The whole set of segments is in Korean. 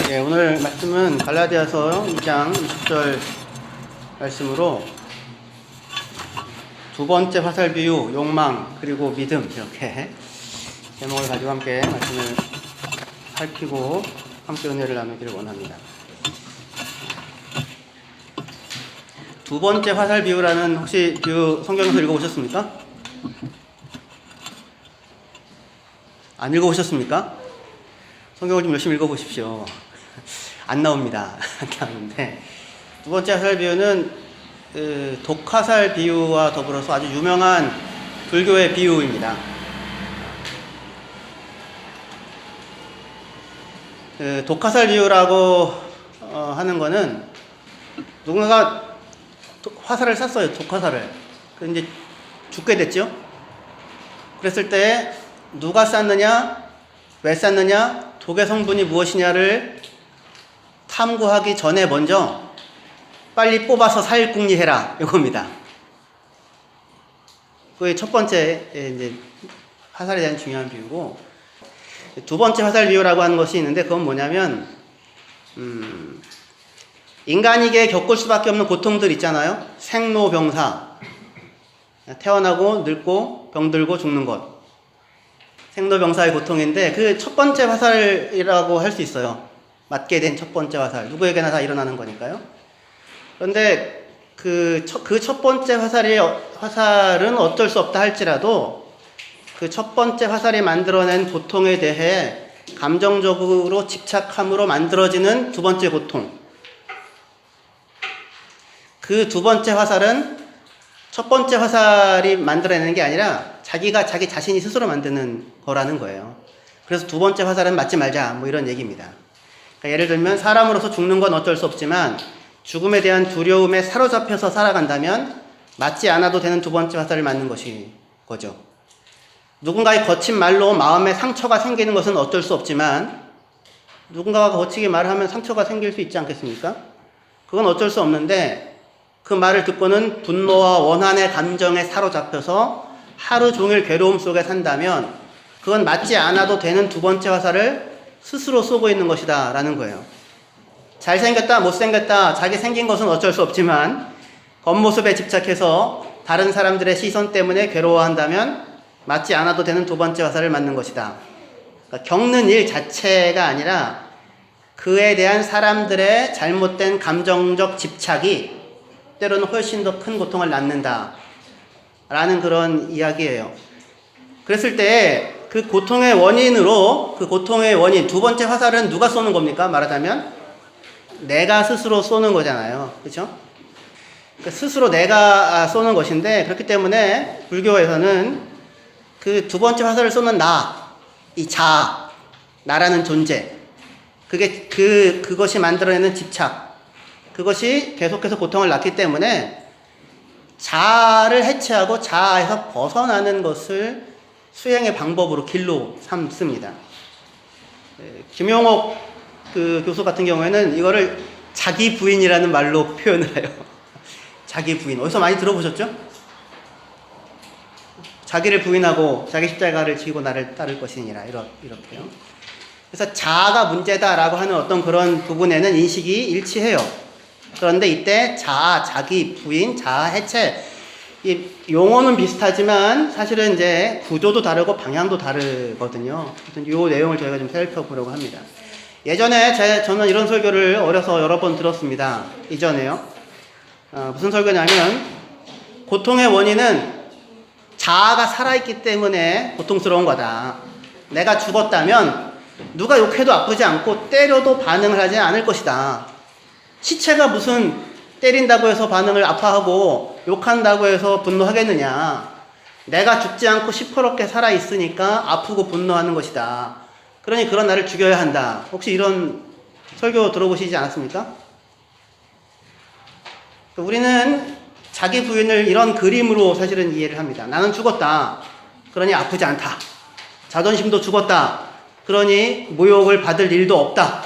예, 오늘 말씀은 갈라디아서 2장 20절 말씀으로 두 번째 화살 비유, 욕망, 그리고 믿음, 이렇게 제목을 가지고 함께 말씀을 살피고 함께 은혜를 나누기를 원합니다. 두 번째 화살 비유라는 혹시 비유 성경에서 읽어보셨습니까? 안 읽어보셨습니까? 성경을 좀 열심히 읽어보십시오. 안 나옵니다. 안 나오는데, 두 번째 화살 비유는 독화살 비유와 더불어서 아주 유명한 불교의 비유입니다. 독화살 비유라고 하는 거는 누군가가 화살을 쐈어요. 독화살을. 이제 죽게 됐죠. 그랬을 때 누가 쐈느냐, 왜 쐈느냐, 독의 성분이 무엇이냐를 탐구하기 전에 먼저 빨리 뽑아서 사일궁리해라, 이겁니다. 그게 첫 번째 이제 화살에 대한 중요한 비유고, 두 번째 화살 비유라고 하는 것이 있는데, 그건 뭐냐면 인간에게 겪을 수밖에 없는 고통들 있잖아요. 생로병사, 태어나고 늙고 병들고 죽는 것, 생로병사의 고통인데, 그 첫 번째 화살이라고 할 수 있어요. 맞게 된 첫 번째 화살, 누구에게나 다 일어나는 거니까요. 그런데 그 첫 번째 화살은 어쩔 수 없다 할지라도, 그 첫 번째 화살이 만들어낸 고통에 대해 감정적으로 집착함으로 만들어지는 두 번째 고통, 그 두 번째 화살은 첫 번째 화살이 만들어내는 게 아니라 자기가 자기 자신이 스스로 만드는 거라는 거예요. 그래서 두 번째 화살은 맞지 말자, 뭐 이런 얘기입니다. 그러니까 예를 들면 사람으로서 죽는 건 어쩔 수 없지만 죽음에 대한 두려움에 사로잡혀서 살아간다면 맞지 않아도 되는 두 번째 화살을 맞는 것이 거죠. 누군가의 거친 말로 마음에 상처가 생기는 것은 어쩔 수 없지만 누군가가 거치게 말을 하면 상처가 생길 수 있지 않겠습니까? 그건 어쩔 수 없는데, 그 말을 듣고는 분노와 원한의 감정에 사로잡혀서 하루 종일 괴로움 속에 산다면 그건 맞지 않아도 되는 두 번째 화살을 스스로 쏘고 있는 것이다 라는 거예요. 잘생겼다 못생겼다 자기 생긴 것은 어쩔 수 없지만 겉모습에 집착해서 다른 사람들의 시선 때문에 괴로워한다면 맞지 않아도 되는 두 번째 화살을 맞는 것이다. 그러니까 겪는 일 자체가 아니라 그에 대한 사람들의 잘못된 감정적 집착이 때로는 훨씬 더 큰 고통을 낳는다 라는 그런 이야기예요. 그랬을 때 그 고통의 원인으로, 그 고통의 원인, 두 번째 화살은 누가 쏘는 겁니까? 말하자면 내가 스스로 쏘는 거잖아요. 그렇죠? 스스로 내가 쏘는 것인데, 그렇기 때문에 불교에서는 그 두 번째 화살을 쏘는 나, 이 자아, 나라는 존재, 그것이 만들어내는 집착, 그것이 계속해서 고통을 낳기 때문에 자아를 해체하고 자아에서 벗어나는 것을 수행의 방법으로 길로 삼습니다. 김용옥 그 교수 같은 경우에는 이거를 자기 부인이라는 말로 표현을 해요. 자기 부인. 어디서 많이 들어보셨죠? 자기를 부인하고 자기 십자가를 지고 나를 따를 것이니라, 이렇게요. 그래서 자아가 문제다라고 하는 어떤 그런 부분에는 인식이 일치해요. 그런데 이때 자아, 자기 부인, 자아 해체, 이 용어는 비슷하지만 사실은 이제 구조도 다르고 방향도 다르거든요. 이 내용을 저희가 좀 살펴보려고 합니다. 예전에 저는 이런 설교를 어려서 여러 번 들었습니다. 이전에요. 무슨 설교냐면, 고통의 원인은 자아가 살아있기 때문에 고통스러운 거다. 내가 죽었다면 누가 욕해도 아프지 않고 때려도 반응을 하지 않을 것이다. 시체가 무슨 때린다고 해서 반응을 아파하고 욕한다고 해서 분노하겠느냐. 내가 죽지 않고 시퍼렇게 살아있으니까 아프고 분노하는 것이다. 그러니 그런 나를 죽여야 한다. 혹시 이런 설교 들어보시지 않았습니까? 우리는 자기 부인을 이런 그림으로 사실은 이해를 합니다. 나는 죽었다. 그러니 아프지 않다. 자존심도 죽었다. 그러니 모욕을 받을 일도 없다.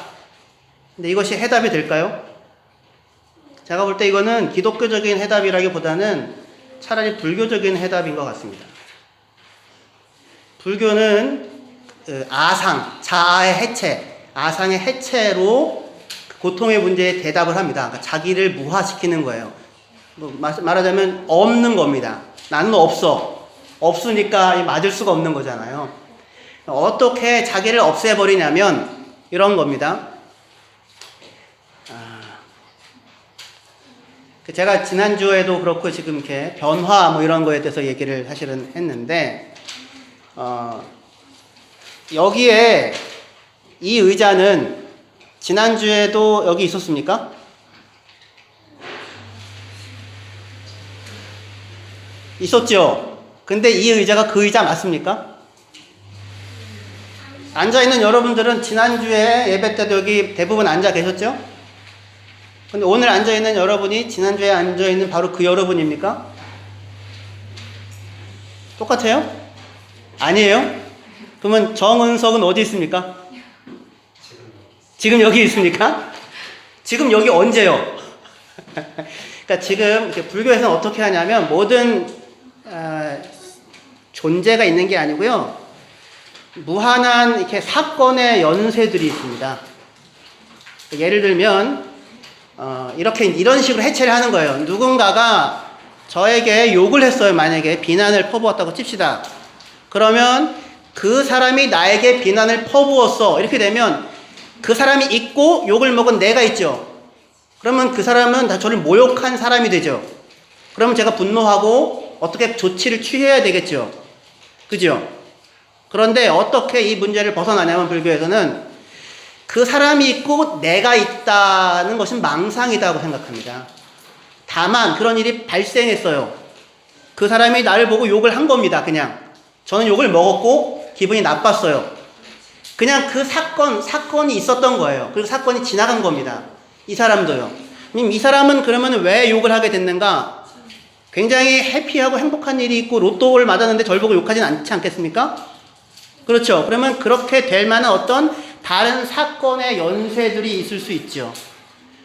근데 이것이 해답이 될까요? 제가 볼 때 이거는 기독교적인 해답이라기보다는 차라리 불교적인 해답인 것 같습니다. 불교는 아상, 자아의 해체, 아상의 해체로 고통의 문제에 대답을 합니다. 그러니까 자기를 무화시키는 거예요. 말하자면 없는 겁니다. 나는 없어. 없으니까 맞을 수가 없는 거잖아요. 어떻게 자기를 없애버리냐면 이런 겁니다. 제가 지난주에도 그렇고 지금 이렇게 변화 뭐 이런 거에 대해서 얘기를 사실은 했는데, 여기에 이 의자는 지난주에도 여기 있었습니까? 있었죠? 근데 이 의자가 그 의자 맞습니까? 앉아있는 여러분들은 지난주에 예배 때도 여기 대부분 앉아 계셨죠? 근데 오늘 앉아있는 여러분이 지난주에 앉아있는 바로 그 여러분입니까? 똑같아요? 아니에요? 그러면 정은석은 어디 있습니까? 지금 여기 있습니까? 지금 여기 언제요? 그러니까 지금 이렇게 불교에서는 어떻게 하냐면 모든 존재가 있는 게 아니고요. 무한한 이렇게 사건의 연쇄들이 있습니다. 예를 들면 이런 식으로 해체를 하는 거예요. 누군가가 저에게 욕을 했어요. 만약에 비난을 퍼부었다고 칩시다. 그러면 그 사람이 나에게 비난을 퍼부었어. 이렇게 되면 그 사람이 있고 욕을 먹은 내가 있죠. 그러면 그 사람은 다 저를 모욕한 사람이 되죠. 그러면 제가 분노하고 어떻게 조치를 취해야 되겠죠. 그죠? 그런데 어떻게 이 문제를 벗어나냐면 불교에서는 그 사람이 있고 내가 있다는 것은 망상이라고 생각합니다. 다만 그런 일이 발생했어요. 그 사람이 나를 보고 욕을 한 겁니다. 그냥 저는 욕을 먹었고 기분이 나빴어요. 그냥 그 사건이 있었던 거예요. 그리고 사건이 지나간 겁니다. 이 사람도요. 이 사람은 그러면 왜 욕을 하게 됐는가? 굉장히 해피하고 행복한 일이 있고 로또를 맞았는데 절 보고 욕하진 않지 않겠습니까? 그렇죠. 그러면 그렇게 될 만한 어떤 다른 사건의 연쇄들이 있을 수 있죠.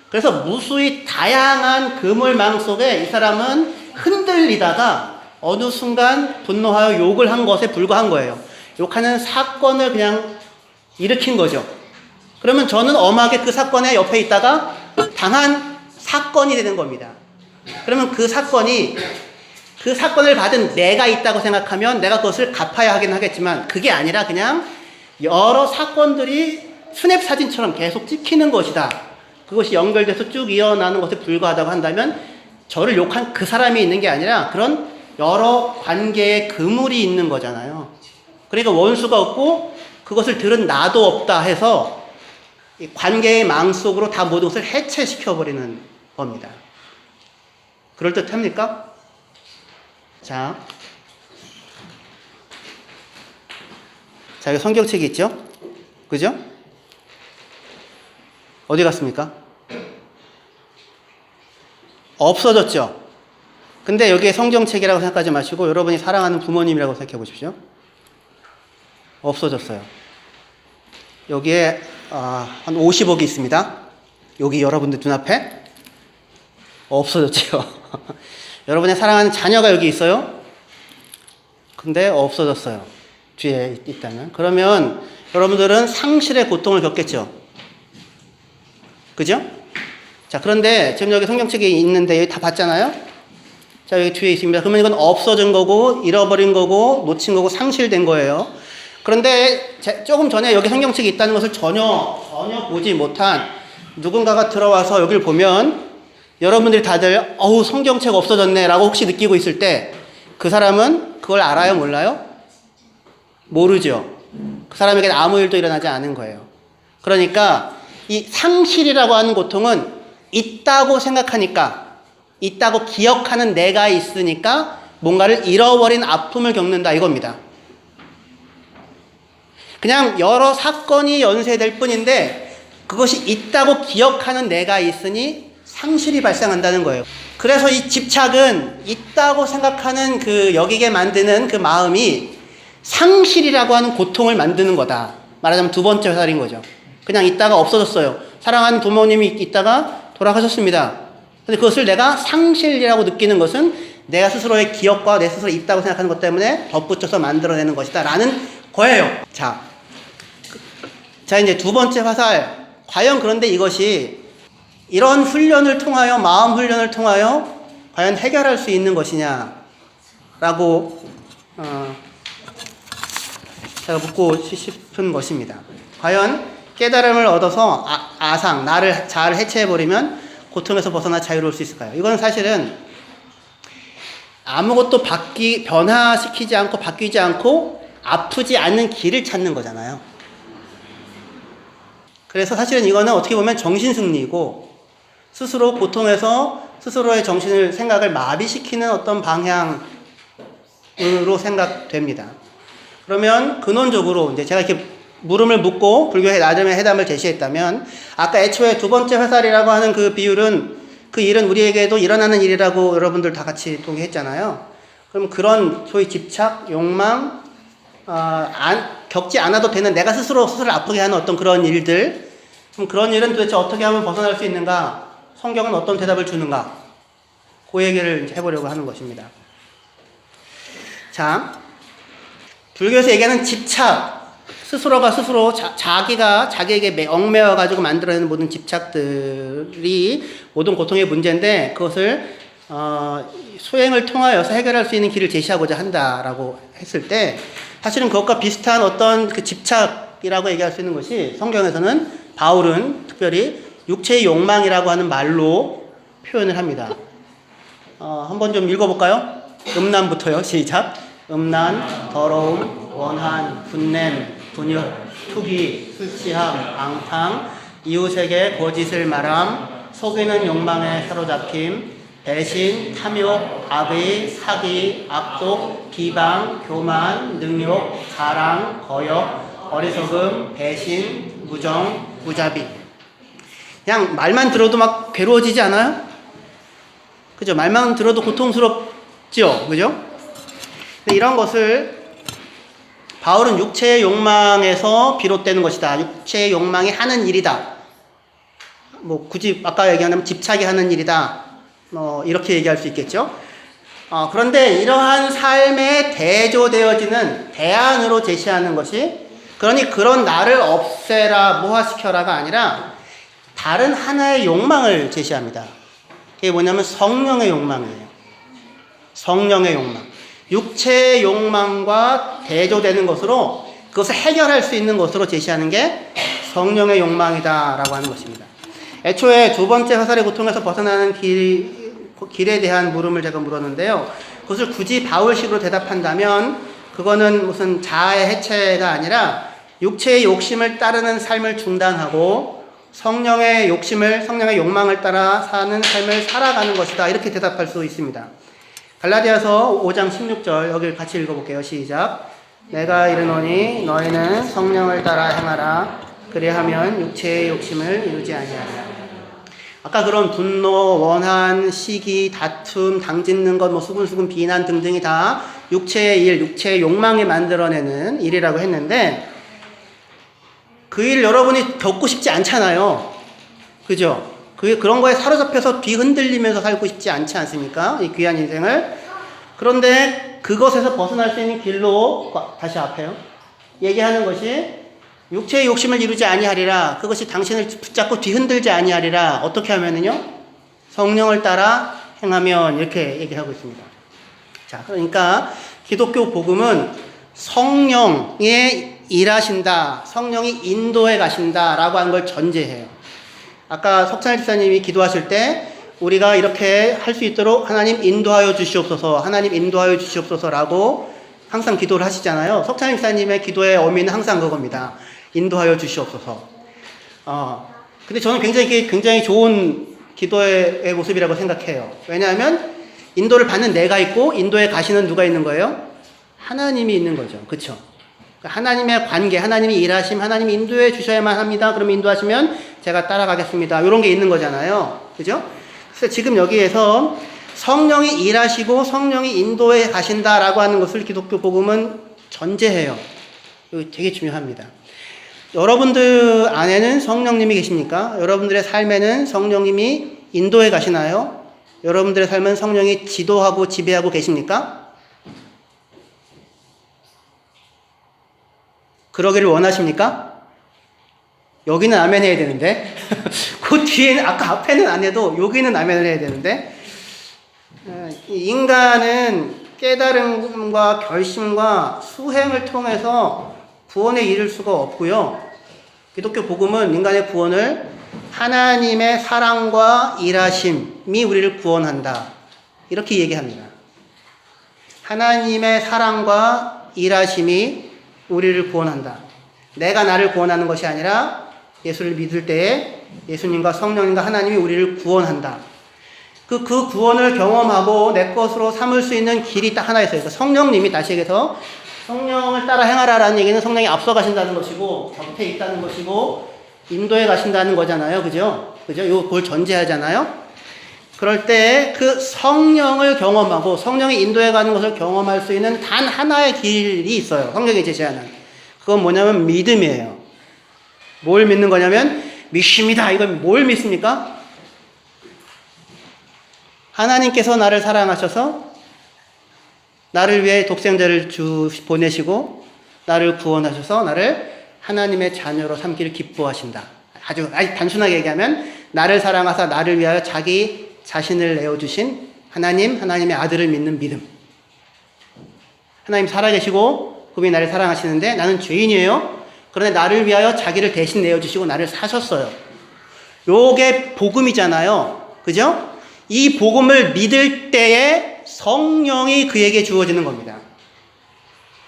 그래서 무수히 다양한 그물망 속에 이 사람은 흔들리다가 어느 순간 분노하여 욕을 한 것에 불과한 거예요. 욕하는 사건을 그냥 일으킨 거죠. 그러면 저는 엄하게 그 사건의 옆에 있다가 당한 사건이 되는 겁니다. 그러면 그 사건을 받은 내가 있다고 생각하면 내가 그것을 갚아야 하긴 하겠지만 그게 아니라 그냥 여러 사건들이 스냅 사진처럼 계속 찍히는 것이다. 그것이 연결돼서 쭉 이어나는 것에 불과하다고 한다면 저를 욕한 그 사람이 있는 게 아니라 그런 여러 관계의 그물이 있는 거잖아요. 그러니까 원수가 없고 그것을 들은 나도 없다 해서 이 관계의 망 속으로 다 모든 것을 해체시켜버리는 겁니다. 그럴듯합니까? 자, 여기 성경책이 있죠? 그죠? 어디 갔습니까? 없어졌죠? 근데 여기에 성경책이라고 생각하지 마시고 여러분이 사랑하는 부모님이라고 생각해 보십시오. 없어졌어요. 여기에 한 50억이 있습니다. 여기 여러분들 눈앞에 없어졌죠. 여러분의 사랑하는 자녀가 여기 있어요. 근데 없어졌어요. 뒤에 있다면. 그러면 여러분들은 상실의 고통을 겪겠죠. 그죠? 자, 그런데 지금 여기 성경책이 있는데 여기 다 봤잖아요. 자, 여기 뒤에 있습니다. 그러면 이건 없어진 거고 잃어버린 거고 놓친 거고 상실된 거예요. 그런데 조금 전에 여기 성경책이 있다는 것을 전혀 보지 못한 누군가가 들어와서 여기를 보면 여러분들이 다들 성경책 없어졌네 라고 혹시 느끼고 있을 때 그 사람은 그걸 알아요? 몰라요? 모르죠. 그 사람에게는 아무 일도 일어나지 않은 거예요. 그러니까 이 상실이라고 하는 고통은 있다고 생각하니까, 있다고 기억하는 내가 있으니까 뭔가를 잃어버린 아픔을 겪는다 이겁니다. 그냥 여러 사건이 연쇄될 뿐인데 그것이 있다고 기억하는 내가 있으니 상실이 발생한다는 거예요. 그래서 이 집착은 있다고 생각하는 여기게 만드는 그 마음이 상실이라고 하는 고통을 만드는 거다. 말하자면 두 번째 화살인 거죠. 그냥 있다가 없어졌어요. 사랑하는 부모님이 있다가 돌아가셨습니다. 근데 그것을 내가 상실이라고 느끼는 것은 내가 스스로의 기억과 내 스스로 있다고 생각하는 것 때문에 덧붙여서 만들어내는 것이다 라는 거예요. 자, 자, 이제 두 번째 화살. 과연 그런데 이것이 이런 훈련을 통하여, 마음 훈련을 통하여 과연 해결할 수 있는 것이냐라고 제가 묻고 싶은 것입니다. 과연 깨달음을 얻어서 아상, 나를 잘 해체해버리면 고통에서 벗어나 자유로울 수 있을까요? 이건 사실은 아무것도 변화시키지 않고 바뀌지 않고 아프지 않는 길을 찾는 거잖아요. 그래서 사실은 이거는 어떻게 보면 정신승리이고 스스로 고통에서 스스로의 생각을 마비시키는 어떤 방향으로 생각됩니다. 그러면 근원적으로 이제 제가 이렇게 물음을 묻고 불교의 나름의 해답을 제시했다면 아까 애초에 두 번째 화살이라고 하는 그 비율은 그 일은 우리에게도 일어나는 일이라고 여러분들 다 같이 동의했잖아요. 그럼 그런 소위 집착, 욕망, 겪지 않아도 되는 내가 스스로를 아프게 하는 어떤 그런 일들, 그럼 그런 일은 도대체 어떻게 하면 벗어날 수 있는가? 성경은 어떤 대답을 주는가? 그 얘기를 해보려고 하는 것입니다. 자, 불교에서 얘기하는 집착, 스스로가 스스로 자기가 자기에게 얽매여가지고 만들어내는 모든 집착들이 모든 고통의 문제인데 그것을 수행을 통하여서 해결할 수 있는 길을 제시하고자 한다라고 했을 때 사실은 그것과 비슷한 어떤 그 집착이라고 얘기할 수 있는 것이 성경에서는 바울은 특별히 육체의 욕망이라고 하는 말로 표현을 합니다. 한번 좀 읽어볼까요? 음란부터요. 시작. 음란, 더러움, 원한, 분냄, 분욕, 투기, 술 취함, 앙탕, 이웃에게 거짓을 말함, 속이는 욕망에 사로잡힘, 배신, 탐욕, 악의, 사기, 악독, 비방, 교만, 능욕, 자랑, 거역, 어리석음, 배신, 무정, 무자비. 그냥 말만 들어도 막 괴로워지지 않아요? 그죠? 말만 들어도 고통스럽죠? 그죠? 근데 이런 것을 바울은 육체의 욕망에서 비롯되는 것이다. 육체의 욕망이 하는 일이다. 뭐 굳이 아까 얘기하면 집착이 하는 일이다. 이렇게 얘기할 수 있겠죠. 그런데 이러한 삶에 대조되어지는 대안으로 제시하는 것이 그러니 그런 나를 없애라 모화시켜라가 아니라 다른 하나의 욕망을 제시합니다. 그게 뭐냐면 성령의 욕망이에요. 성령의 욕망. 육체의 욕망과 대조되는 것으로 그것을 해결할 수 있는 것으로 제시하는 게 성령의 욕망이다라고 하는 것입니다. 애초에 두 번째 화살의 고통에서 벗어나는 길에 대한 물음을 제가 물었는데요. 그것을 굳이 바울식으로 대답한다면 그거는 무슨 자아의 해체가 아니라 육체의 욕심을 따르는 삶을 중단하고 성령의 욕망을 따라 사는 삶을 살아가는 것이다. 이렇게 대답할 수 있습니다. 갈라디아서 5장 16절 여기를 같이 읽어볼게요. 시작. 내가 이르노니 너희는 성령을 따라 행하라. 그리하면 육체의 욕심을 이루지 아니하리라. 아까 그런 분노, 원한, 시기, 다툼, 당짓는 것, 수근수근 비난 등등이 다 육체의 일, 육체의 욕망이 만들어내는 일이라고 했는데 그 일 여러분이 겪고 싶지 않잖아요. 그죠? 그런 거에 사로잡혀서 뒤흔들리면서 살고 싶지 않지 않습니까? 이 귀한 인생을. 그런데 그것에서 벗어날 수 있는 길로 다시 앞에요. 얘기하는 것이 육체의 욕심을 이루지 아니하리라. 그것이 당신을 붙잡고 뒤흔들지 아니하리라. 어떻게 하면은요? 성령을 따라 행하면 이렇게 얘기하고 있습니다. 자, 그러니까 기독교 복음은 성령이 일하신다. 성령이 인도해 가신다라고 하는 걸 전제해요. 아까 석찬일 집사님이 기도하실 때 우리가 이렇게 할 수 있도록 하나님 인도하여 주시옵소서, 하나님 인도하여 주시옵소서라고 항상 기도를 하시잖아요. 석찬일 집사님의 기도의 의미는 항상 그겁니다. 인도하여 주시옵소서. 근데 저는 굉장히 좋은 기도의 모습이라고 생각해요. 왜냐하면 인도를 받는 내가 있고 인도에 가시는 누가 있는 거예요? 하나님이 있는 거죠. 그렇죠? 하나님의 관계, 하나님이 일하심, 하나님이 인도해 주셔야만 합니다. 그럼 인도하시면 제가 따라가겠습니다. 이런 게 있는 거잖아요. 그죠? 그래서 지금 여기에서 성령이 일하시고 성령이 인도해 가신다라고 하는 것을 기독교 복음은 전제해요. 이거 되게 중요합니다. 여러분들 안에는 성령님이 계십니까? 여러분들의 삶에는 성령님이 인도해 가시나요? 여러분들의 삶은 성령이 지도하고 지배하고 계십니까? 그러기를 원하십니까? 여기는 아멘 해야 되는데 그 뒤에는 아까 앞에는 안 해도 여기는 아멘을 해야 되는데 인간은 깨달음과 결심과 수행을 통해서 구원에 이를 수가 없고요. 기독교 복음은 인간의 구원을 하나님의 사랑과 일하심이 우리를 구원한다. 이렇게 얘기합니다. 하나님의 사랑과 일하심이 우리를 구원한다. 내가 나를 구원하는 것이 아니라 예수를 믿을 때에 예수님과 성령님과 하나님이 우리를 구원한다. 그 구원을 경험하고 내 것으로 삼을 수 있는 길이 딱 하나 있어요. 성령님이 다시 얘기해서 성령을 따라 행하라라는 얘기는 성령이 앞서 가신다는 것이고 곁에 있다는 것이고 인도해 가신다는 거잖아요. 그죠? 그걸 전제하잖아요. 그럴 때 그 성령을 경험하고 성령이 인도해 가는 것을 경험할 수 있는 단 하나의 길이 있어요. 성령이 제시하는. 그건 뭐냐면 믿음이에요. 뭘 믿는 거냐면 믿습니다. 이건 뭘 믿습니까? 하나님께서 나를 사랑하셔서 나를 위해 독생자를 보내시고 나를 구원하셔서 나를 하나님의 자녀로 삼기를 기뻐하신다. 아주 단순하게 얘기하면 나를 사랑하사 나를 위하여 자기 자신을 내어주신 하나님의 아들을 믿는 믿음. 하나님 살아계시고 그분이 나를 사랑하시는데 나는 죄인이에요. 그런데 나를 위하여 자기를 대신 내어주시고 나를 사셨어요. 요게 복음이잖아요. 그죠? 이 복음을 믿을 때에 성령이 그에게 주어지는 겁니다.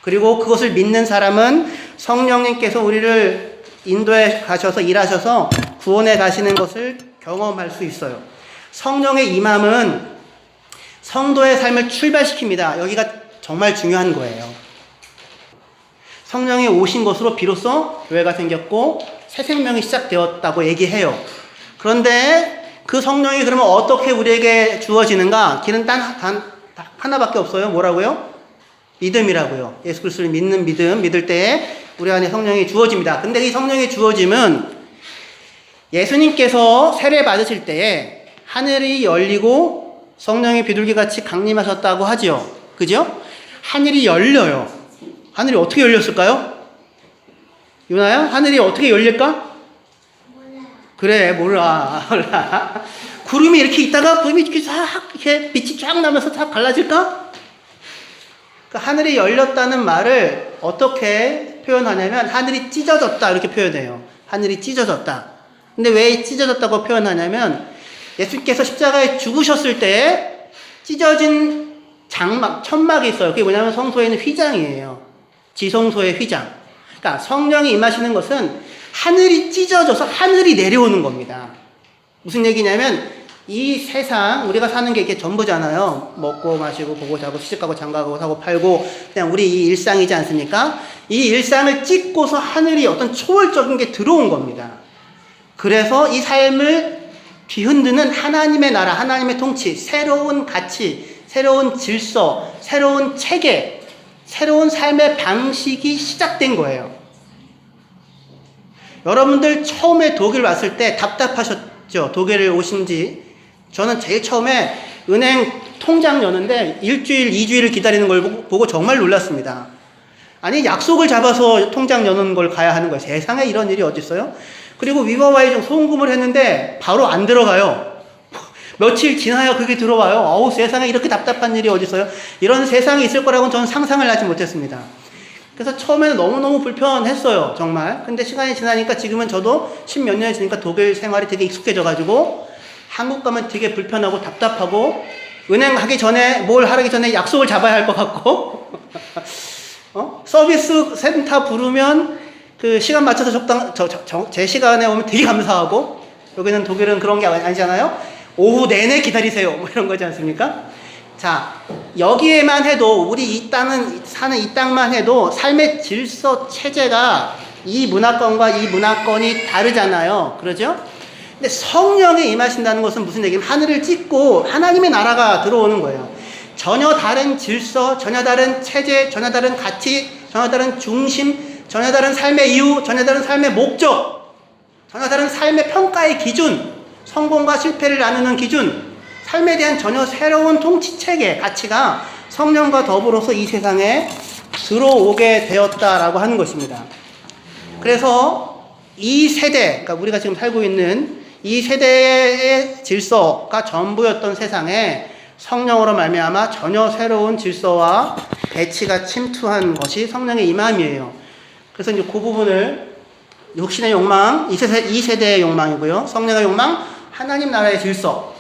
그리고 그것을 믿는 사람은 성령님께서 우리를 인도해 가셔서 일하셔서 구원해 가시는 것을 경험할 수 있어요. 성령의 임함은 성도의 삶을 출발시킵니다. 여기가 정말 중요한 거예요. 성령이 오신 것으로 비로소 교회가 생겼고 새 생명이 시작되었다고 얘기해요. 그런데 그 성령이 그러면 어떻게 우리에게 주어지는가? 길은 단 하나밖에 없어요. 뭐라고요? 믿음이라고요. 예수 그리스도를 믿는 믿음, 믿을 때에 우리 안에 성령이 주어집니다. 근데 이 성령이 주어짐은 예수님께서 세례 받으실 때에 하늘이 열리고 성령이 비둘기같이 강림하셨다고 하죠. 그죠? 하늘이 열려요. 하늘이 어떻게 열렸을까요? 유나야? 하늘이 어떻게 열릴까? 그래, 몰라. 구름이 이렇게 있다가 구름이 이렇게 쫙, 이렇게 빛이 쫙 나면서 쫙 갈라질까? 그 하늘이 열렸다는 말을 어떻게 표현하냐면 하늘이 찢어졌다 이렇게 표현해요. 하늘이 찢어졌다. 근데 왜 찢어졌다고 표현하냐면 예수께서 십자가에 죽으셨을 때 찢어진 장막, 천막이 있어요. 그게 뭐냐면 성소에는 휘장이에요. 지성소의 휘장. 그러니까 성령이 임하시는 것은 하늘이 찢어져서 하늘이 내려오는 겁니다. 무슨 얘기냐면 이 세상 우리가 사는 게 이게 전부잖아요. 먹고 마시고 보고 자고 시집가고 장가가고 사고 팔고 그냥 우리 이 일상이지 않습니까? 이 일상을 찢고서 하늘이 어떤 초월적인 게 들어온 겁니다. 그래서 이 삶을 뒤흔드는 하나님의 나라, 하나님의 통치, 새로운 가치, 새로운 질서, 새로운 체계, 새로운 삶의 방식이 시작된 거예요. 여러분들 처음에 독일 왔을 때 답답하셨죠? 독일에 오신지. 저는 제일 처음에 은행 통장 여는데 일주일, 2주일을 기다리는 걸 보고 정말 놀랐습니다. 아니, 약속을 잡아서 통장 여는 걸 가야 하는 거예요. 세상에 이런 일이 어디 있어요? 그리고 위버와이 좀 송금을 했는데 바로 안 들어가요. 며칠 지나야 그게 들어와요. 어우, 세상에 이렇게 답답한 일이 어디 있어요? 이런 세상이 있을 거라고는 저는 상상을 하지 못했습니다. 그래서 처음에는 너무너무 불편했어요. 정말. 근데 시간이 지나니까 지금은 저도 10몇 년이 지니까 독일 생활이 되게 익숙해져가지고 한국 가면 되게 불편하고 답답하고 은행 가기 전에 뭘 하기 전에 약속을 잡아야 할 것 같고 서비스 센터 부르면 그 시간 맞춰서 제 시간에 오면 되게 감사하고 여기는 독일은 그런 게 아니잖아요. 오후 내내 기다리세요. 뭐 이런 거지 않습니까? 자, 여기에만 해도 우리 이 땅은 사는 이 땅만 해도 삶의 질서 체제가 이 문화권과 이 문화권이 다르잖아요. 그러죠? 근데 성령이 임하신다는 것은 무슨 얘기냐면 하늘을 찢고 하나님의 나라가 들어오는 거예요. 전혀 다른 질서, 전혀 다른 체제, 전혀 다른 가치, 전혀 다른 중심, 전혀 다른 삶의 이유, 전혀 다른 삶의 목적, 전혀 다른 삶의 평가의 기준, 성공과 실패를 나누는 기준, 삶에 대한 전혀 새로운 통치체계, 가치가 성령과 더불어서 이 세상에 들어오게 되었다라고 하는 것입니다. 그래서 이 세대, 그러니까 우리가 지금 살고 있는 이 세대의 질서가 전부였던 세상에 성령으로 말미암아 전혀 새로운 질서와 배치가 침투한 것이 성령의 임함이에요. 그래서 이제 그 부분을 육신의 욕망, 이 세대의 욕망이고요. 성령의 욕망, 하나님 나라의 질서.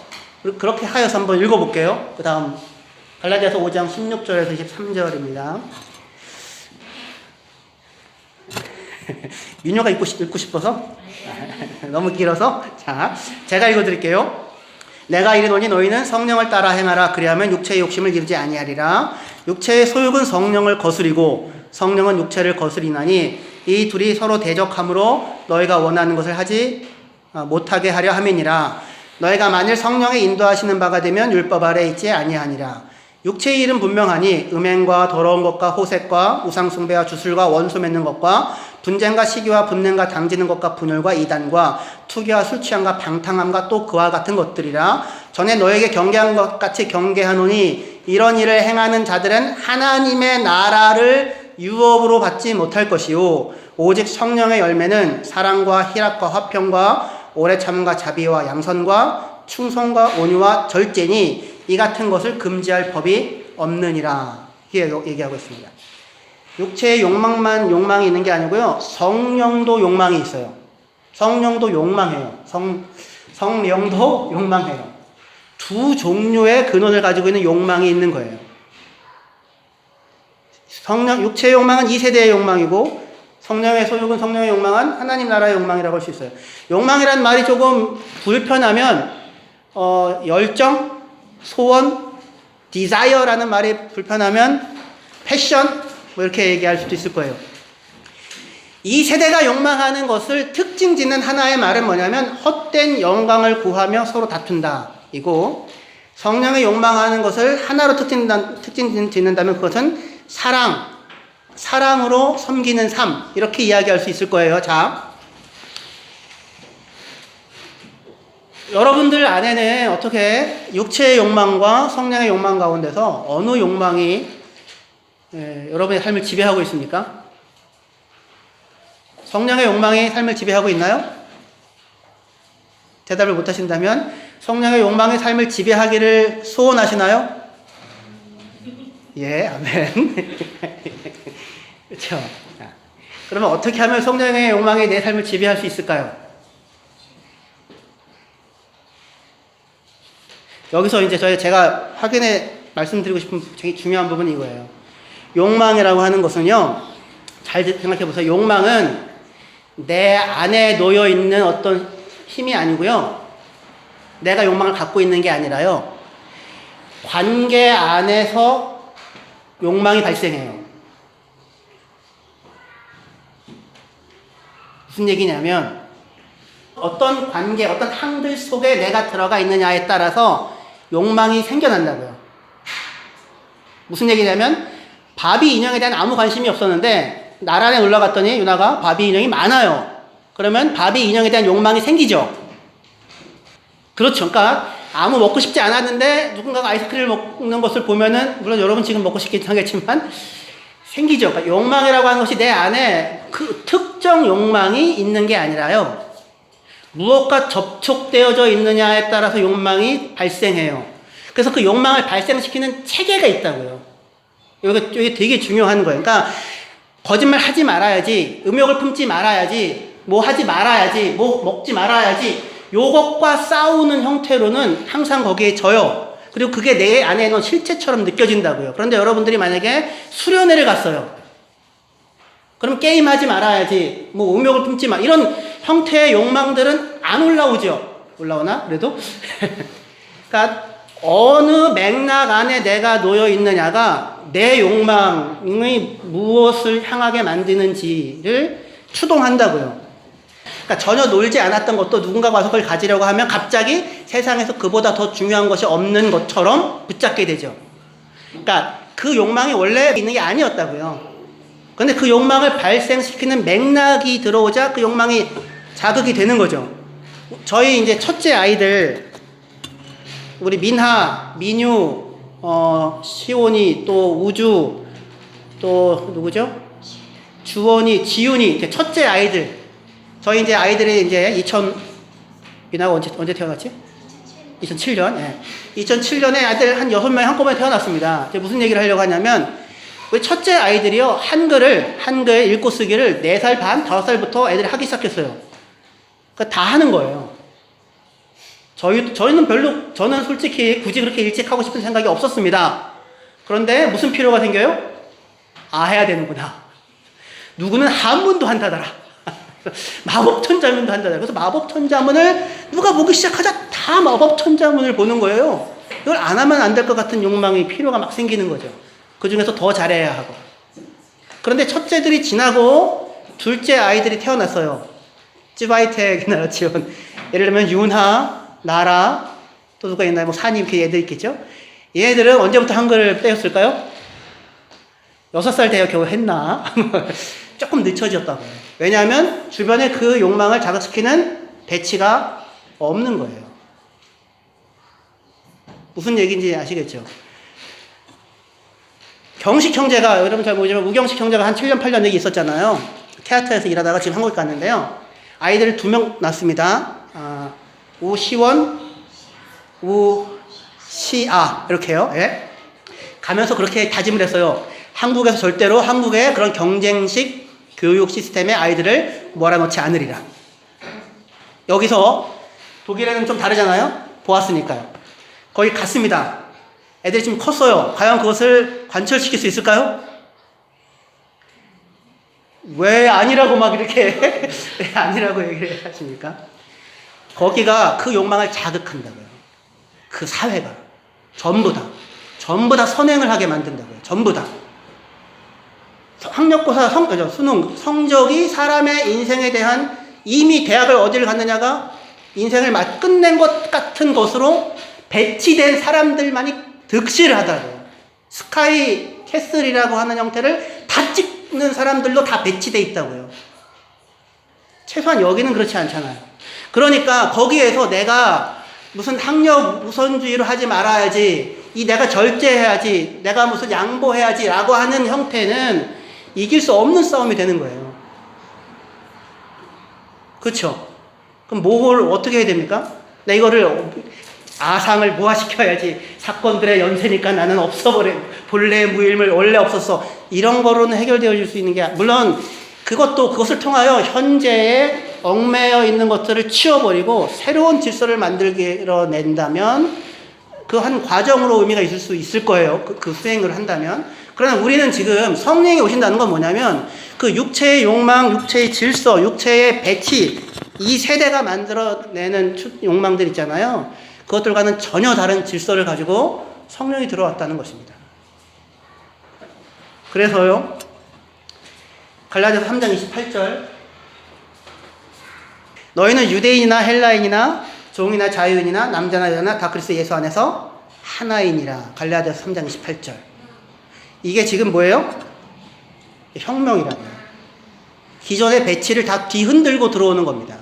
그렇게 하여서 한번 읽어볼게요. 그 다음 갈라디아서 5장 16절에서 23절입니다. 윤효가 읽고 싶어서? 너무 길어서? 자, 제가 읽어드릴게요. 내가 이르노니 너희는 성령을 따라 행하라. 그리하면 육체의 욕심을 이루지 아니하리라. 육체의 소욕은 성령을 거스리고 성령은 육체를 거스리나니 이 둘이 서로 대적함으로 너희가 원하는 것을 하지 못하게 하려 함이니라. 너희가 만일 성령의 인도하시는 바가 되면 율법 아래 있지 아니하니라. 육체의 일은 분명하니 음행과 더러운 것과 호색과 우상숭배와 주술과 원수 맺는 것과 분쟁과 시기와 분냄과 당지는 것과 분열과 이단과 투기와 술취함과 방탕함과 또 그와 같은 것들이라. 전에 너에게 경계한 것 같이 경계하노니 이런 일을 행하는 자들은 하나님의 나라를 유업으로 받지 못할 것이요 오직 성령의 열매는 사랑과 희락과 화평과 오래 참음과 자비와 양선과 충성과 온유와 절제니 이 같은 것을 금지할 법이 없느니라. 이렇게 얘기하고 있습니다. 육체의 욕망이 있는 게 아니고요. 성령도 욕망이 있어요. 성령도 욕망해요. 성령도 욕망해요. 두 종류의 근원을 가지고 있는 욕망이 있는 거예요. 육체의 욕망은 이 세대의 욕망이고 성령의 소욕은 성령의 욕망은 하나님 나라의 욕망이라고 할 수 있어요. 욕망이란 말이 조금 불편하면 열정, 소원, desire라는 말이 불편하면 패션 뭐 이렇게 얘기할 수도 있을 거예요. 이 세대가 욕망하는 것을 특징 짓는 하나의 말은 뭐냐면 헛된 영광을 구하며 서로 다툰다 이고, 성령의 욕망하는 것을 하나로 특징 짓는다면 그것은 사랑으로 섬기는 삶 이렇게 이야기할 수 있을 거예요. 자, 여러분들 안에는 어떻게 육체의 욕망과 성령의 욕망 가운데서 어느 욕망이 여러분의 삶을 지배하고 있습니까? 성령의 욕망이 삶을 지배하고 있나요? 대답을 못하신다면 성령의 욕망이 삶을 지배하기를 소원하시나요? 예, 아멘. 그렇죠. 그러면 어떻게 하면 성령의 욕망이 내 삶을 지배할 수 있을까요? 여기서 이제 제가 말씀드리고 싶은 되게 중요한 부분이 이거예요. 욕망이라고 하는 것은요, 잘 생각해 보세요. 욕망은 내 안에 놓여 있는 어떤 힘이 아니고요, 내가 욕망을 갖고 있는 게 아니라요, 관계 안에서 욕망이 발생해요. 무슨 얘기냐면 어떤 관계, 어떤 항들 속에 내가 들어가 있느냐에 따라서 욕망이 생겨난다고요. 무슨 얘기냐면 바비 인형에 대한 아무 관심이 없었는데 나란에 놀러 갔더니 유나가 바비 인형이 많아요. 그러면 바비 인형에 대한 욕망이 생기죠. 그렇죠. 그러니까 아무 먹고 싶지 않았는데 누군가가 아이스크림을 먹는 것을 보면은, 물론 여러분 지금 먹고 싶긴 하겠지만 생기죠. 그러니까 욕망이라고 하는 것이 내 안에 그 특정 욕망이 있는 게 아니라요, 무엇과 접촉되어져 있느냐에 따라서 욕망이 발생해요. 그래서 그 욕망을 발생시키는 체계가 있다고요. 이게 되게 중요한 거예요. 그러니까 거짓말 하지 말아야지, 음욕을 품지 말아야지, 뭐 하지 말아야지, 뭐 먹지 말아야지, 요것과 싸우는 형태로는 항상 거기에 져요. 그리고 그게 내 안에 있는 실체처럼 느껴진다고요. 그런데 여러분들이 만약에 수련회를 갔어요. 그럼 게임하지 말아야지, 뭐 음욕을 품지 마, 이런 형태의 욕망들은 안 올라오죠. 올라오나? 그래도? 그러니까 어느 맥락 안에 내가 놓여 있느냐가 내 욕망이 무엇을 향하게 만드는지를 추동한다고요. 그러니까 전혀 놀지 않았던 것도 누군가가 와서 그걸 가지려고 하면 갑자기 세상에서 그보다 더 중요한 것이 없는 것처럼 붙잡게 되죠. 그러니까 그 욕망이 원래 있는 게 아니었다고요. 그런데 그 욕망을 발생시키는 맥락이 들어오자 그 욕망이 자극이 되는 거죠. 저희 이제 첫째 아이들, 우리 민하, 민유, 시온이, 또 우주, 또 누구죠? 주원이, 지윤이, 첫째 아이들, 저희 이제 아이들이 이제 미나가 언제 태어났지? 2007년. 예. 2007년에 아이들 한 6명이 한꺼번에 태어났습니다. 이제 무슨 얘기를 하려고 하냐면, 우리 첫째 아이들이요, 한글 읽고 쓰기를 4살 반, 5살부터 애들이 하기 시작했어요. 그러니까 다 하는 거예요. 저는 솔직히 굳이 그렇게 일찍 하고 싶은 생각이 없었습니다. 그런데 무슨 필요가 생겨요? 해야 되는구나. 누구는 한문도 한다더라. 마법천자문도 한다더라. 그래서 마법천자문을 누가 보기 시작하자 다 마법천자문을 보는 거예요. 이걸 안 하면 안 될 것 같은 욕망이, 필요가 막 생기는 거죠. 그 중에서 더 잘해야 하고. 그런데 첫째들이 지나고 둘째 아이들이 태어났어요. 찌바이텍이나 지원. 예를 들면 윤하, 나라, 또 누가 있나요? 사님, 이렇게 얘들 있겠죠? 얘들은 언제부터 한글을 떼었을까요? 6살 돼야 겨우 했나? 조금 늦춰졌다고요. 왜냐하면 주변에 그 욕망을 자극시키는 배치가 없는 거예요. 무슨 얘기인지 아시겠죠? 경식 형제가, 여러분 잘 모르지만 우경식 형제가 한 7년, 8년 얘기 있었잖아요. 캐아터에서 일하다가 지금 한국 갔는데요. 아이들 2명 낳습니다. 우시원, 우시아, 이렇게요. 예? 가면서 그렇게 다짐을 했어요. 한국에서 절대로 한국의 그런 경쟁식 교육 시스템에 아이들을 몰아넣지 않으리라. 여기서 독일에는 좀 다르잖아요. 보았으니까요. 거기 갔습니다. 애들이 지금 컸어요. 과연 그것을 관철시킬 수 있을까요? 왜 아니라고 막 이렇게 왜 아니라고 얘기를 하십니까? 거기가 그 욕망을 자극한다고요. 그 사회가 전부 다 선행을 하게 만든다고요. 전부 다. 학력고사 수능 성적이 사람의 인생에 대한, 이미 대학을 어디를 갔느냐가 인생을 끝낸 것 같은 것으로 배치된 사람들만이 득실을 하더라고요. 스카이 캐슬이라고 하는 형태를 다 찍는 사람들로 다 배치돼 있다고요. 최소한 여기는 그렇지 않잖아요. 그러니까 거기에서 내가 무슨 학력 우선주의로 하지 말아야지, 내가 절제해야지, 내가 무슨 양보해야지 라고 하는 형태는 이길 수 없는 싸움이 되는 거예요. 그렇죠? 그럼 뭘 어떻게 해야 됩니까? 나 이거를 아상을 모아시켜야지, 사건들의 연쇄니까 나는 없어버려, 본래 무일물 원래 없었어, 이런 거로는 해결되어질 수 있는 게, 물론 그것을 통하여 현재에 얽매여 있는 것들을 치워버리고 새로운 질서를 만들어낸다면 그 한 과정으로 의미가 있을 수 있을 거예요. 그 수행을 한다면. 그러나 우리는 지금 성령이 오신다는 건 뭐냐면, 그 육체의 욕망, 육체의 질서, 육체의 배치, 이 세대가 만들어내는 욕망들 있잖아요. 그것들과는 전혀 다른 질서를 가지고 성령이 들어왔다는 것입니다. 그래서요, 갈라디아서 3장 28절, 너희는 유대인이나 헬라인이나 종이나 자유인이나 남자나 여자나 다 그리스도 예수 안에서 하나이니라. 갈라디아서 3장 28절. 이게 지금 뭐예요? 혁명이라고요. 기존의 배치를 다 뒤흔들고 들어오는 겁니다.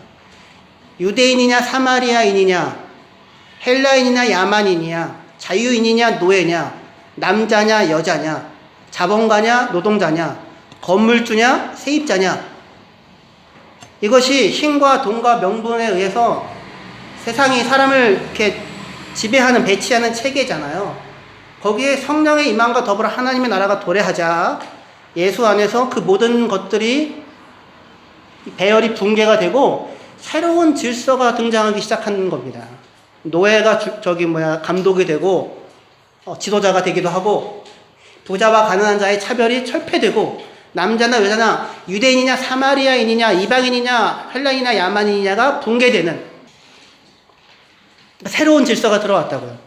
유대인이냐 사마리아인이냐, 헬라인이냐 야만인이냐, 자유인이냐 노예냐, 남자냐 여자냐, 자본가냐 노동자냐, 건물주냐 세입자냐, 이것이 힘과 돈과 명분에 의해서 세상이 사람을 이렇게 지배하는, 배치하는 체계잖아요. 거기에 성령의 임함과 더불어 하나님의 나라가 도래하자 예수 안에서 그 모든 것들이 배열이 붕괴가 되고 새로운 질서가 등장하기 시작하는 겁니다. 노예가 감독이 되고 지도자가 되기도 하고, 부자와 가난한 자의 차별이 철폐되고, 남자나 여자나 유대인이냐 사마리아인이냐 이방인이냐 헬라인이냐 야만인이냐가 붕괴되는 새로운 질서가 들어왔다고요.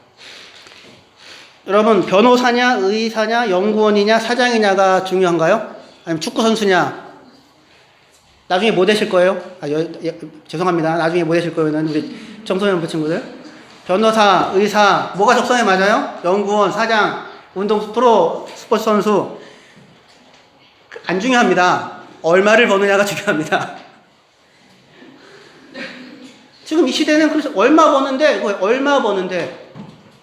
여러분, 변호사냐 의사냐 연구원이냐 사장이냐가 중요한가요? 아니면 축구선수냐? 나중에 뭐 되실 거예요? 죄송합니다. 나중에 뭐 되실 거예요? 우리 청소년 친구들. 변호사, 의사, 뭐가 적성에 맞아요? 연구원, 사장, 프로 스포츠 선수. 안 중요합니다. 얼마를 버느냐가 중요합니다. 지금 이 시대는 그래서 얼마 버는데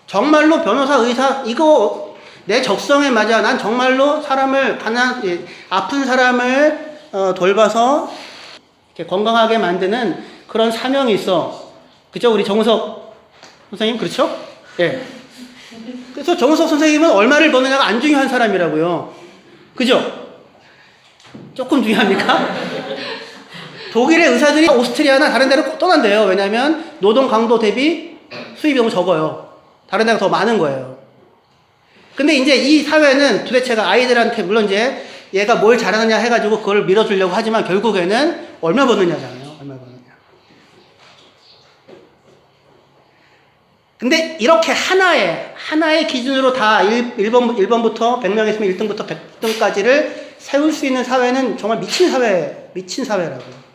정말로 변호사, 의사, 이거 내 적성에 맞아. 난 정말로 사람을, 아픈 사람을 돌봐서 이렇게 건강하게 만드는 그런 사명이 있어. 그죠? 우리 정우석 선생님, 그렇죠? 예. 그래서 정우석 선생님은 얼마를 버느냐가 안 중요한 사람이라고요. 그죠? 조금 중요합니까? 독일의 의사들이 오스트리아나 다른 데로 떠난대요. 왜냐하면 노동 강도 대비 수입이 너무 적어요. 다른 데가 더 많은 거예요. 근데 이제 이 사회는 도대체가 아이들한테 물론 이제 얘가 뭘 잘하느냐 해가지고 그걸 밀어주려고 하지만 결국에는 얼마 버느냐잖아요. 얼마 버느냐. 근데 이렇게 하나의 기준으로 다 1번부터 100명 있으면 1등부터 100등까지를 세울 수 있는 사회는 정말 미친 사회라고요.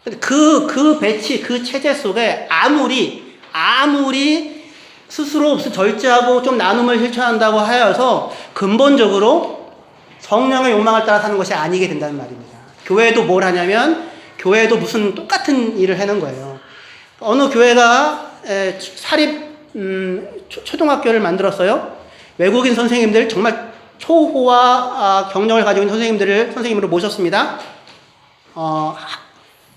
근데 그 배치, 그 체제 속에 아무리 스스로 무슨 절제하고 좀 나눔을 실천한다고 하여서 근본적으로 성령의 욕망을 따라 사는 것이 아니게 된다는 말입니다. 교회도 뭘 하냐면 교회도 무슨 똑같은 일을 하는 거예요. 어느 교회가 사립 초등학교를 만들었어요. 외국인 선생님들 정말 초호화 경력을 가지고 있는 선생님으로 모셨습니다.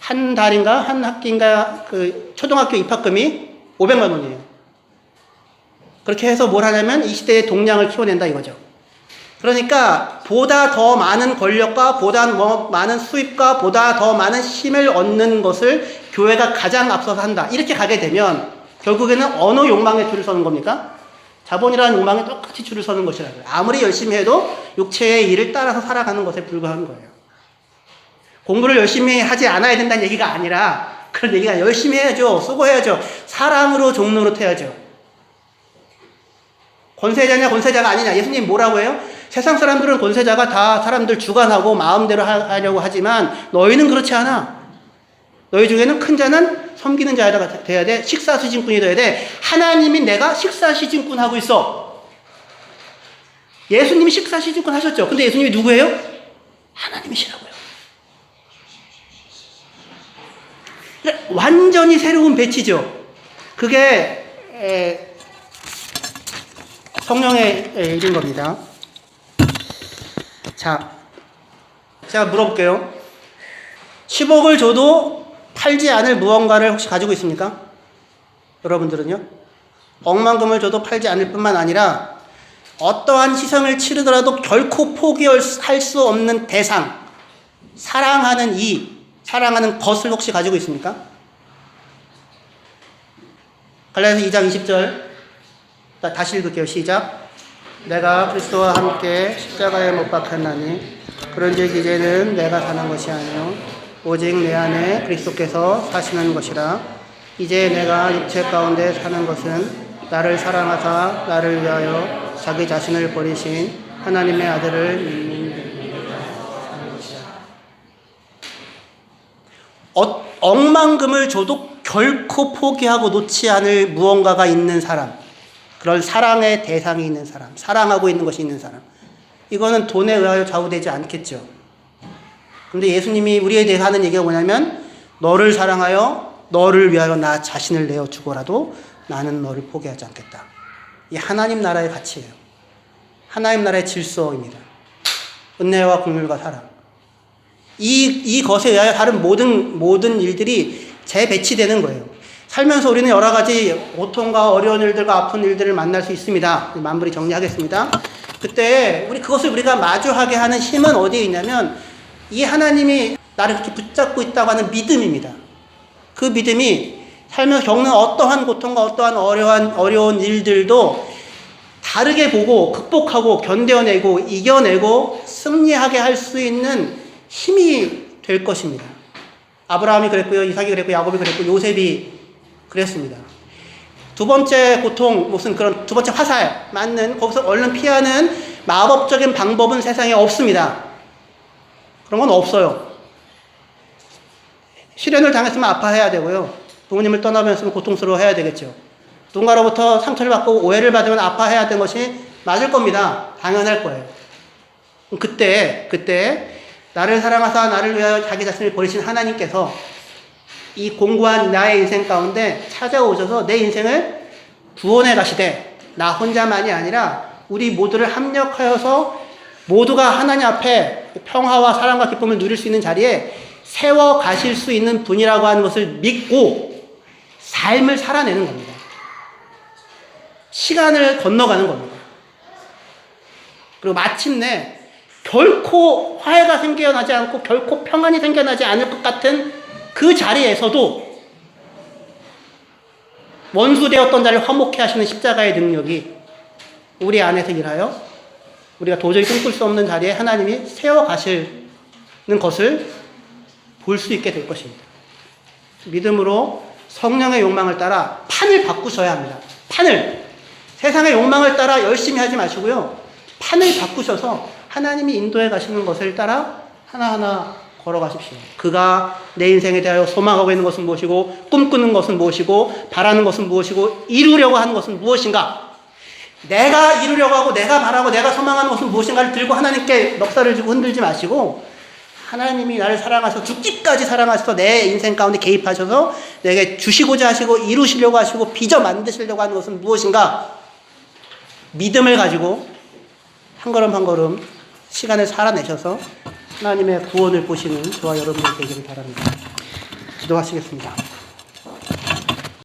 한 달인가 한 학기인가 그 초등학교 입학금이 500만 원이에요. 그렇게 해서 뭘 하냐면 이 시대의 동량을 키워낸다 이거죠. 그러니까 보다 더 많은 권력과 보다 많은 수입과 보다 더 많은 힘을 얻는 것을 교회가 가장 앞서서 한다. 이렇게 가게 되면 결국에는 어느 욕망에 줄을 서는 겁니까? 자본이라는 욕망에 똑같이 줄을 서는 것이라고요. 아무리 열심히 해도 육체의 일을 따라서 살아가는 것에 불과한 거예요. 공부를 열심히 하지 않아야 된다는 얘기가 아니라 그런 얘기가 열심히 해야죠. 수고해야죠. 사랑으로 종로릇 해야죠. 권세자냐 권세자가 아니냐. 예수님 뭐라고 해요? 세상 사람들은 권세자가 다 사람들 주관하고 마음대로 하려고 하지만 너희는 그렇지 않아. 너희 중에는 큰 자는 섬기는 자가 돼야 돼. 식사시즌꾼이 돼야 돼. 하나님이 내가 식사시즌꾼 하고 있어. 예수님이 식사시즌꾼 하셨죠. 근데 예수님이 누구예요? 하나님이시라고요. 완전히 새로운 배치죠. 그게 성령의 일인 겁니다. 자, 제가 물어볼게요. 10억을 줘도 팔지 않을 무언가를 혹시 가지고 있습니까? 여러분들은요? 억만금을 줘도 팔지 않을 뿐만 아니라 어떠한 희생을 치르더라도 결코 포기할 수 없는 대상, 사랑하는 사랑하는 것을 혹시 가지고 있습니까? 갈라디아서 2장 20절 다시 읽을게요. 시작. 내가 그리스도와 함께 십자가에 못 박혔나니 그런즉 이제는 내가 사는 것이 아니요 오직 내 안에 그리스도께서 사시는 것이라. 이제 내가 육체 가운데 사는 것은 나를 사랑하사 나를 위하여 자기 자신을 버리신 하나님의 아들을 믿는 억만금을 줘도 결코 포기하고 놓지 않을 무언가가 있는 사람, 그런 사랑의 대상이 있는 사람, 사랑하고 있는 것이 있는 사람, 이거는 돈에 의하여 좌우되지 않겠죠. 그런데 예수님이 우리에 대해 하는 얘기가 뭐냐면 너를 사랑하여 너를 위하여 나 자신을 내어 주고라도 나는 너를 포기하지 않겠다. 이 하나님 나라의 가치예요. 하나님 나라의 질서입니다. 은혜와 긍휼과 사랑. 이 것에 의하여 다른 모든 일들이 재배치되는 거예요. 살면서 우리는 여러 가지 고통과 어려운 일들과 아픈 일들을 만날 수 있습니다. 마무리 정리하겠습니다. 그때 그것을 우리가 마주하게 하는 힘은 어디에 있냐면 이 하나님이 나를 이렇게 붙잡고 있다고 하는 믿음입니다. 그 믿음이 살면서 겪는 어떠한 고통과 어떠한 어려운 일들도 다르게 보고 극복하고 견뎌내고 이겨내고 승리하게 할 수 있는 힘이 될 것입니다. 아브라함이 그랬고요. 이삭이 그랬고 야곱이 그랬고 요셉이 그랬습니다. 두 번째 고통, 무슨 그런 두 번째 화살 맞는 거기서 얼른 피하는 마법적인 방법은 세상에 없습니다. 그런 건 없어요. 시련을 당했으면 아파해야 되고요. 부모님을 떠나면서 고통스러워해야 되겠죠. 누군가로부터 상처를 받고 오해를 받으면 아파해야 되는 것이 맞을 겁니다. 당연할 거예요. 그때 나를 사랑하사 나를 위하여 자기 자신을 버리신 하나님께서 이 공고한 나의 인생 가운데 찾아오셔서 내 인생을 구원해 가시되 나 혼자만이 아니라 우리 모두를 합력하여서 모두가 하나님 앞에 평화와 사랑과 기쁨을 누릴 수 있는 자리에 세워 가실 수 있는 분이라고 하는 것을 믿고 삶을 살아내는 겁니다. 시간을 건너가는 겁니다. 그리고 마침내 결코 화해가 생겨나지 않고 결코 평안이 생겨나지 않을 것 같은 그 자리에서도 원수되었던 자를 화목케 하시는 십자가의 능력이 우리 안에서 일하여 우리가 도저히 꿈꿀 수 없는 자리에 하나님이 세워 가시는 것을 볼 수 있게 될 것입니다. 믿음으로 성령의 욕망을 따라 판을 바꾸셔야 합니다. 판을. 세상의 욕망을 따라 열심히 하지 마시고요. 판을 바꾸셔서 하나님이 인도해 가시는 것을 따라 하나하나 걸어가십시오. 그가 내 인생에 대하여 소망하고 있는 것은 무엇이고 꿈꾸는 것은 무엇이고 바라는 것은 무엇이고 이루려고 하는 것은 무엇인가? 내가 이루려고 하고 내가 바라고 내가 소망하는 것은 무엇인가를 들고 하나님께 넉살을 주고 흔들지 마시고 하나님이 나를 사랑하셔서 죽기까지 사랑하셔서 내 인생 가운데 개입하셔서 내게 주시고자 하시고 이루시려고 하시고 빚어 만드시려고 하는 것은 무엇인가? 믿음을 가지고 한 걸음 한 걸음 시간을 살아내셔서 하나님의 구원을 보시는 저와 여러분이 되기를 바랍니다. 기도하시겠습니다.